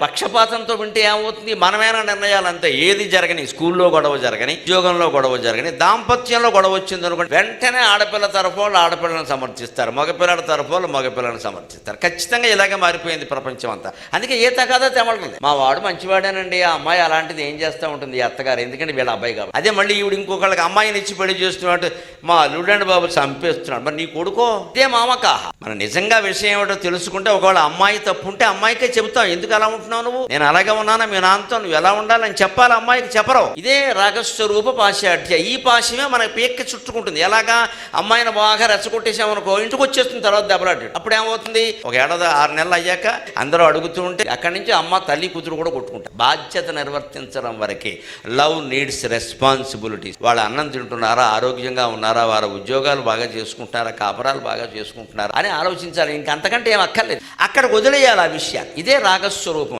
పక్షపాతంతో వింటే ఏమవుతుంది? మనమేనా నిర్ణయాలు అంతే. ఏది జరగని, స్కూల్లో గొడవ జరగని, ఉద్యోగంలో గొడవ జరగని, దాంపత్యంలో గొడవ వచ్చింది అనుకోండి, వెంటనే ఆడపిల్ల తరఫు వాళ్ళు ఆడపిల్లను సమర్థిస్తారు, మగపిల్లల తరఫు వాళ్ళు మగపిల్లను సమర్థిస్తారు. ఖచ్చితంగా ఇలాగే మారిపోయింది ప్రపంచం అంతా. అందుకే ఏ తగాదా తెమలలేదు. మా వాడు మంచివాడేనండి, ఆ అమ్మాయి అలాంటిది ఏం చేస్తూ ఉంటుంది ఈ అత్తగారు, ఎందుకంటే వీళ్ళ అబ్బాయి కాబట్టి. అదే మళ్ళీ ఈవిడ ఇంకొకళ్ళకి అమ్మాయిని ఇచ్చి పెళ్లి చేస్తున్నాడు, మా అల్లుడండి బాబు చంపేస్తున్నాడు, మరి నీ కొడుకో ఇదే మామకా. మనం నిజంగా విషయం ఏమిటో తెలుసుకుంటే, ఒకవేళ అమ్మాయి తప్పు ఉంటే అమ్మాయికే చెబుతాం, ఎందుకు అలా ఉంటున్నావు నువ్వు, నేను అలాగే ఉన్నానా మీ నాన్నతో, నువ్వు ఎలా ఉండాలని చెప్పాలి, అమ్మాయికి చెప్పరు. ఇదే రాగస్వరూప పాశ్చాఠ్య. ఈ పాశ్యమే మన పీక్క చుట్టుకుంటుంది. ఎలాగా? అమ్మాయిని బాగా రెచ్చగొట్టేసామనుకో, ఇంటికి వచ్చేస్తుంది తర్వాత దెబ్బలాడు. అప్పుడు ఏమవుతుంది? ఒక ఏడాది 6 నెలలు అయ్యాక అందరూ అడుగుతూ ఉంటే అక్కడి నుంచి అమ్మ తల్లి కూతురు కూడా కొట్టుకుంటారు. బాధ్యత నిర్వర్తించడం వరకే. Love needs responsibilities. వాళ్ళు అన్నం తింటున్నారా, ఆరోగ్యంగా ఉన్నారా, వారి ఉద్యోగాలు బాగా చేసుకుంటున్నారా, కాపరాలు బాగా చేసుకుంటున్నారా అని ఆలోచించాలి. ఇంకంతకంటే ఏం అక్కర్లేదు. అక్కడ వదిలేయాలి ఆ విషయాన్ని. ఇదే రాగస్వరూపం.